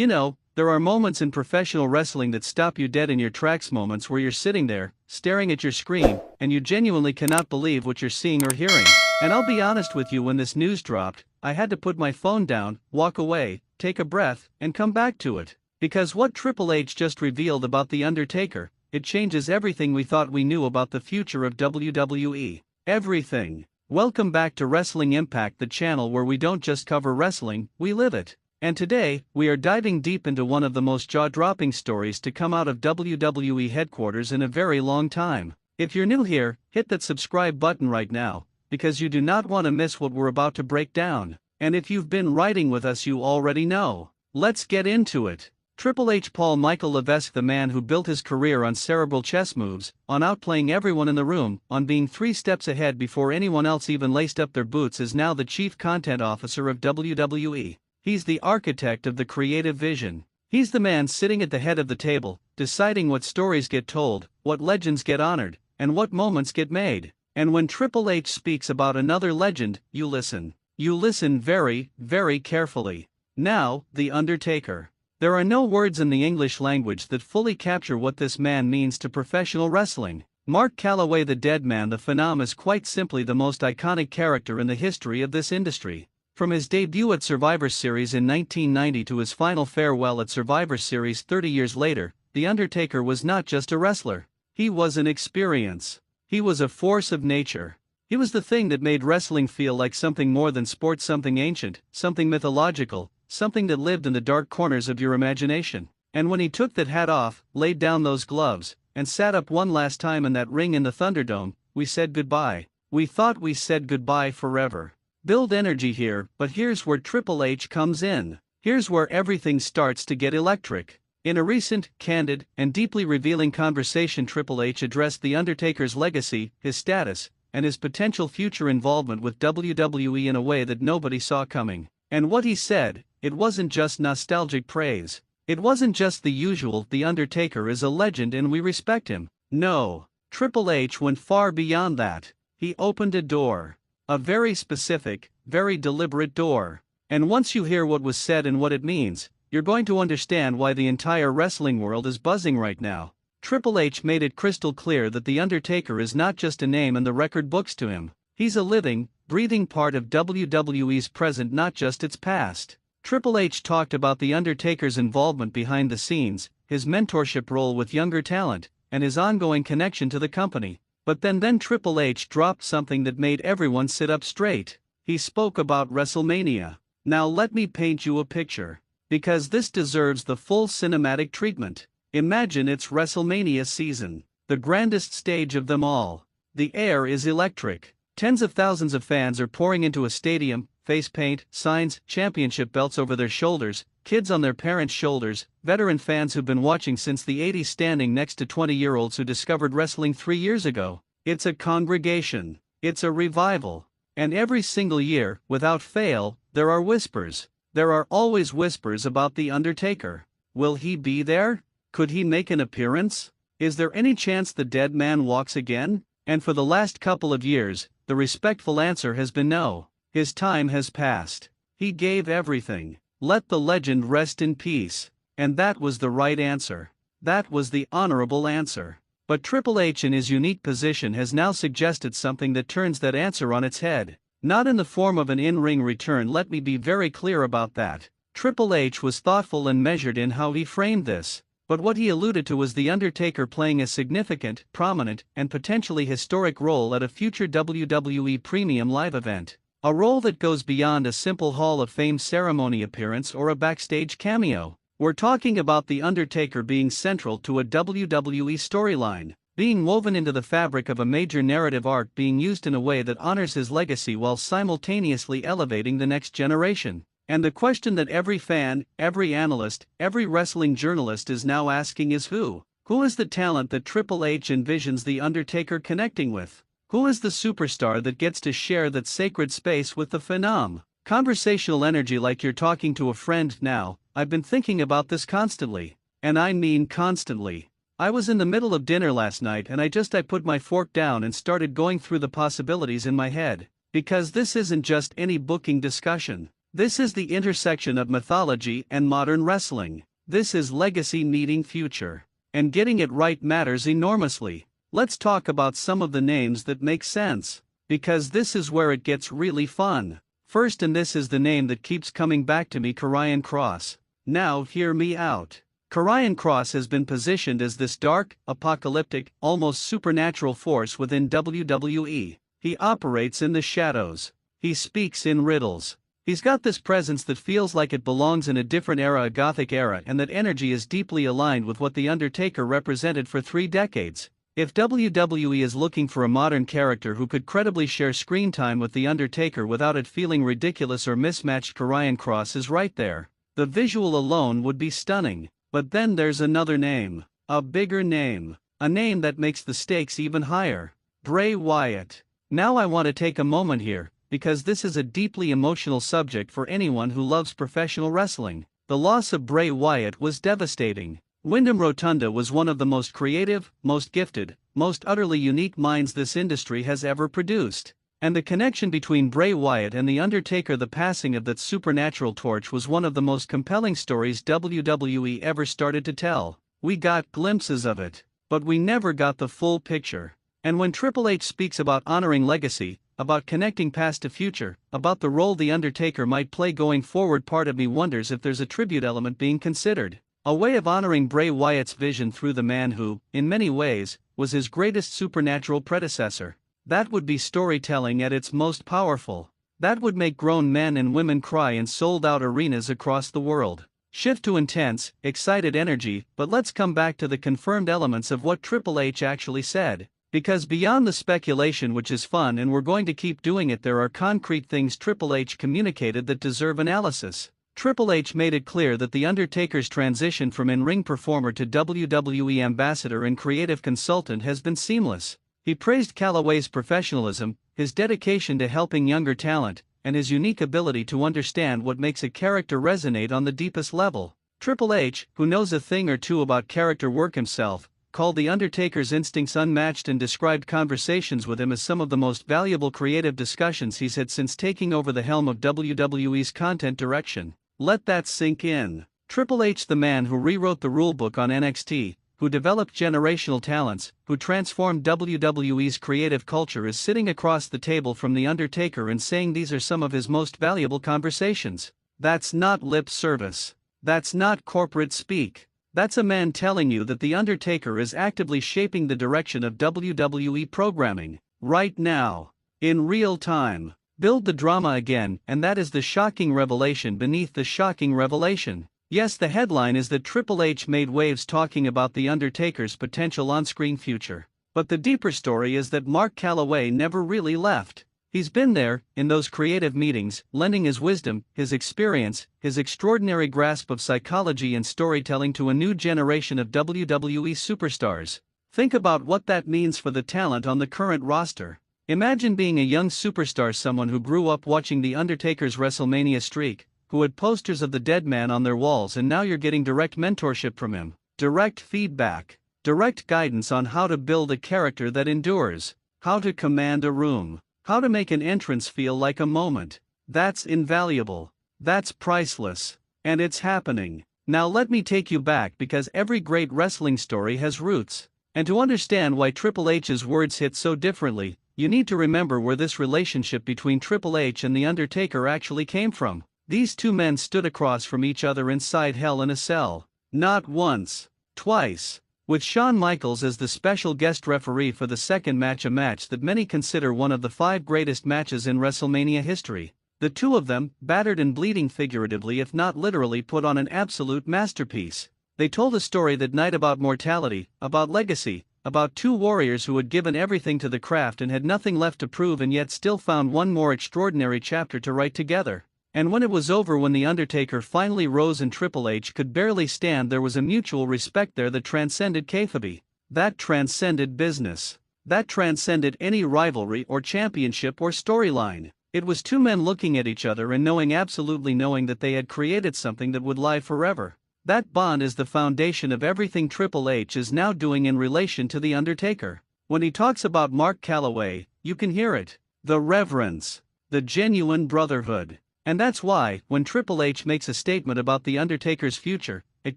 You know, there are moments in professional wrestling that stop you dead in your tracks, moments where you're sitting there, staring at your screen, and you genuinely cannot believe what you're seeing or hearing. And I'll be honest with you, when this news dropped, I had to put my phone down, walk away, take a breath, and come back to it. Because what Triple H just revealed about The Undertaker, it changes everything we thought we knew about the future of WWE. Everything. Welcome back to Wrestling Impact, the channel where we don't just cover wrestling, we live it. And today, we are diving deep into one of the most jaw-dropping stories to come out of WWE headquarters in a very long time. If you're new here, hit that subscribe button right now, because you do not want to miss what we're about to break down. And if you've been riding with us, you already know. Let's get into it. Triple H, Paul Michael Levesque, the man who built his career on cerebral chess moves, on outplaying everyone in the room, on being 3 steps ahead before anyone else even laced up their boots, is now the Chief Content Officer of WWE. He's the architect of the creative vision. He's the man sitting at the head of the table, deciding what stories get told, what legends get honored, and what moments get made. And when Triple H speaks about another legend, you listen. You listen very, very carefully. Now, The Undertaker. There are no words in the English language that fully capture what this man means to professional wrestling. Mark Calaway, the Dead Man, the Phenom, is quite simply the most iconic character in the history of this industry. From his debut at Survivor Series in 1990 to his final farewell at Survivor Series 30 years later, The Undertaker was not just a wrestler. He was an experience. He was a force of nature. He was the thing that made wrestling feel like something more than sport, something ancient, something mythological, something that lived in the dark corners of your imagination. And when he took that hat off, laid down those gloves, and sat up one last time in that ring in the Thunderdome, we said goodbye. We thought we said goodbye forever. Build energy here, but here's where Triple H comes in. Here's where everything starts to get electric. In a recent, candid, and deeply revealing conversation, Triple H addressed The Undertaker's legacy, his status, and his potential future involvement with WWE in a way that nobody saw coming. And what he said, it wasn't just nostalgic praise. It wasn't just the usual, The Undertaker is a legend and we respect him. No, Triple H went far beyond that. He opened a door. A very specific, very deliberate door. And once you hear what was said and what it means, you're going to understand why the entire wrestling world is buzzing right now. Triple H made it crystal clear that The Undertaker is not just a name in the record books to him. He's a living, breathing part of WWE's present, not just its past. Triple H talked about The Undertaker's involvement behind the scenes, his mentorship role with younger talent, and his ongoing connection to the company. But then Triple H dropped something that made everyone sit up straight. He spoke about WrestleMania. Now let me paint you a picture. Because this deserves the full cinematic treatment. Imagine it's WrestleMania season. The grandest stage of them all. The air is electric. Tens of thousands of fans are pouring into a stadium, face paint, signs, championship belts over their shoulders, kids on their parents' shoulders, veteran fans who've been watching since the 80s standing next to 20-year-olds who discovered wrestling 3 years ago. It's a congregation. It's a revival. And every single year, without fail, there are whispers. There are always whispers about The Undertaker. Will he be there? Could he make an appearance? Is there any chance the Dead Man walks again? And for the last couple of years, the respectful answer has been no. His time has passed. He gave everything. Let the legend rest in peace. And that was the right answer. That was the honorable answer. But Triple H, in his unique position, has now suggested something that turns that answer on its head. Not in the form of an in-ring return, let me be very clear about that. Triple H was thoughtful and measured in how he framed this. But what he alluded to was The Undertaker playing a significant, prominent, and potentially historic role at a future WWE Premium Live event. A role that goes beyond a simple Hall of Fame ceremony appearance or a backstage cameo. We're talking about The Undertaker being central to a WWE storyline, being woven into the fabric of a major narrative arc, being used in a way that honors his legacy while simultaneously elevating the next generation. And the question that every fan, every analyst, every wrestling journalist is now asking is who? Who is the talent that Triple H envisions The Undertaker connecting with? Who is the superstar that gets to share that sacred space with the Phenom? Conversational energy, like you're talking to a friend now. I've been thinking about this constantly. And I mean constantly. I was in the middle of dinner last night and I put my fork down and started going through the possibilities in my head. Because this isn't just any booking discussion. This is the intersection of mythology and modern wrestling. This is legacy meeting future. And getting it right matters enormously. Let's talk about some of the names that make sense, because this is where it gets really fun. First, and this is the name that keeps coming back to me, Karrion Kross. Now hear me out. Karrion Kross has been positioned as this dark, apocalyptic, almost supernatural force within WWE. He operates in the shadows. He speaks in riddles. He's got this presence that feels like it belongs in a different era, a gothic era, and that energy is deeply aligned with what The Undertaker represented for 3 decades. If WWE is looking for a modern character who could credibly share screen time with The Undertaker without it feeling ridiculous or mismatched, Karrion Kross is right there. The visual alone would be stunning. But then there's another name. A bigger name. A name that makes the stakes even higher. Bray Wyatt. Now I want to take a moment here, because this is a deeply emotional subject for anyone who loves professional wrestling. The loss of Bray Wyatt was devastating. Wyndham Rotunda was one of the most creative, most gifted, most utterly unique minds this industry has ever produced. And the connection between Bray Wyatt and The Undertaker, the passing of that supernatural torch, was one of the most compelling stories WWE ever started to tell. We got glimpses of it, but we never got the full picture. And when Triple H speaks about honoring legacy, about connecting past to future, about the role The Undertaker might play going forward, part of me wonders if there's a tribute element being considered. A way of honoring Bray Wyatt's vision through the man who, in many ways, was his greatest supernatural predecessor. That would be storytelling at its most powerful. That would make grown men and women cry in sold-out arenas across the world. Shift to intense, excited energy, but let's come back to the confirmed elements of what Triple H actually said. Because beyond the speculation, which is fun and we're going to keep doing it, there are concrete things Triple H communicated that deserve analysis. Triple H made it clear that The Undertaker's transition from in-ring performer to WWE ambassador and creative consultant has been seamless. He praised Calloway's professionalism, his dedication to helping younger talent, and his unique ability to understand what makes a character resonate on the deepest level. Triple H, who knows a thing or two about character work himself, called The Undertaker's instincts unmatched and described conversations with him as some of the most valuable creative discussions he's had since taking over the helm of WWE's content direction. Let that sink in. Triple H, the man who rewrote the rulebook on NXT, who developed generational talents, who transformed WWE's creative culture, is sitting across the table from The Undertaker and saying these are some of his most valuable conversations. That's not lip service. That's not corporate speak. That's a man telling you that The Undertaker is actively shaping the direction of WWE programming, right now, in real time. Build the drama again, and that is the shocking revelation beneath the shocking revelation. Yes, the headline is that Triple H made waves talking about The Undertaker's potential on-screen future. But the deeper story is that Mark Calloway never really left. He's been there, in those creative meetings, lending his wisdom, his experience, his extraordinary grasp of psychology and storytelling to a new generation of WWE superstars. Think about what that means for the talent on the current roster. Imagine being a young superstar, someone who grew up watching The Undertaker's WrestleMania streak, who had posters of the dead man on their walls, and now you're getting direct mentorship from him, direct feedback, direct guidance on how to build a character that endures, how to command a room, how to make an entrance feel like a moment. That's invaluable. That's priceless. And it's happening. Now let me take you back, because every great wrestling story has roots. And to understand why Triple H's words hit so differently, you need to remember where this relationship between Triple H and The Undertaker actually came from. These two men stood across from each other inside Hell in a Cell. Not once, twice. With Shawn Michaels as the special guest referee for the second match, a match that many consider one of the 5 greatest matches in WrestleMania history. The two of them, battered and bleeding figuratively if not literally, put on an absolute masterpiece. They told a story that night about mortality, about legacy, about two warriors who had given everything to the craft and had nothing left to prove, and yet still found one more extraordinary chapter to write together. And when it was over, when The Undertaker finally rose and Triple H could barely stand, there was a mutual respect there that transcended kayfabe. That transcended business. That transcended any rivalry or championship or storyline. It was two men looking at each other and knowing, absolutely knowing, that they had created something that would live forever. That bond is the foundation of everything Triple H is now doing in relation to The Undertaker. When he talks about Mark Calloway, you can hear it. The reverence. The genuine brotherhood. And that's why, when Triple H makes a statement about The Undertaker's future, it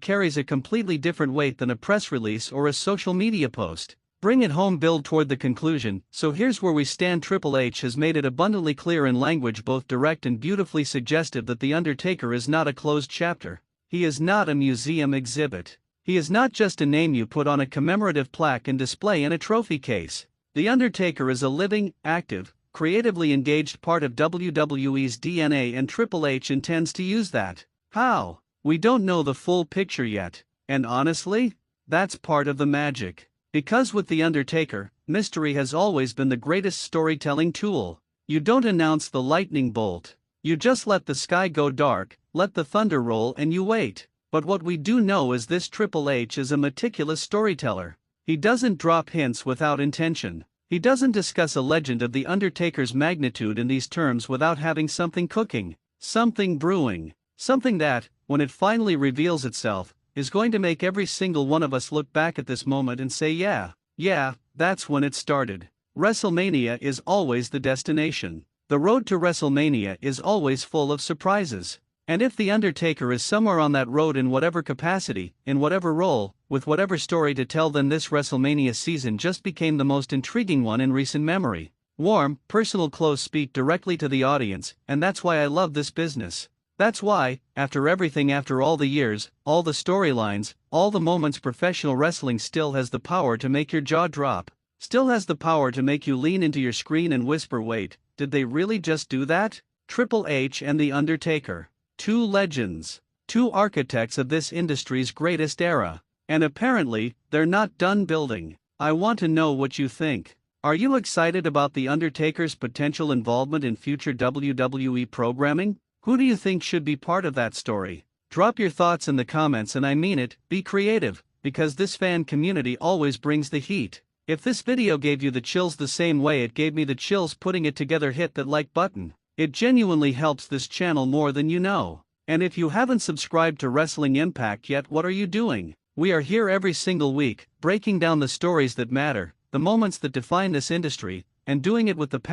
carries a completely different weight than a press release or a social media post. Bring it home, build toward the conclusion. So here's where we stand. Triple H has made it abundantly clear in language both direct and beautifully suggestive that The Undertaker is not a closed chapter. He is not a museum exhibit. He is not just a name you put on a commemorative plaque and display in a trophy case. The Undertaker is a living, active, creatively engaged part of WWE's DNA, and Triple H intends to use that. How? We don't know the full picture yet, and honestly, that's part of the magic. Because with The Undertaker, mystery has always been the greatest storytelling tool. You don't announce the lightning bolt. You just let the sky go dark, let the thunder roll, and you wait. But what we do know is this: Triple H is a meticulous storyteller. He doesn't drop hints without intention. He doesn't discuss a legend of The Undertaker's magnitude in these terms without having something cooking, something brewing, something that, when it finally reveals itself, is going to make every single one of us look back at this moment and say, yeah, that's when it started. WrestleMania is always the destination. The road to WrestleMania is always full of surprises. And if The Undertaker is somewhere on that road in whatever capacity, in whatever role, with whatever story to tell, then this WrestleMania season just became the most intriguing one in recent memory. Warm, personal, close, speak directly to the audience, and that's why I love this business. That's why, after everything, after all the years, all the storylines, all the moments, professional wrestling still has the power to make your jaw drop, still has the power to make you lean into your screen and whisper, wait, did they really just do that? Triple H and The Undertaker. Two legends. Two architects of this industry's greatest era. And apparently, they're not done building. I want to know what you think. Are you excited about The Undertaker's potential involvement in future WWE programming? Who do you think should be part of that story? Drop your thoughts in the comments, and I mean it, be creative, because this fan community always brings the heat. If this video gave you the chills the same way it gave me the chills putting it together, hit that like button. It genuinely helps this channel more than you know. And if you haven't subscribed to Wrestling Impact yet, what are you doing? We are here every single week, breaking down the stories that matter, the moments that define this industry, and doing it with the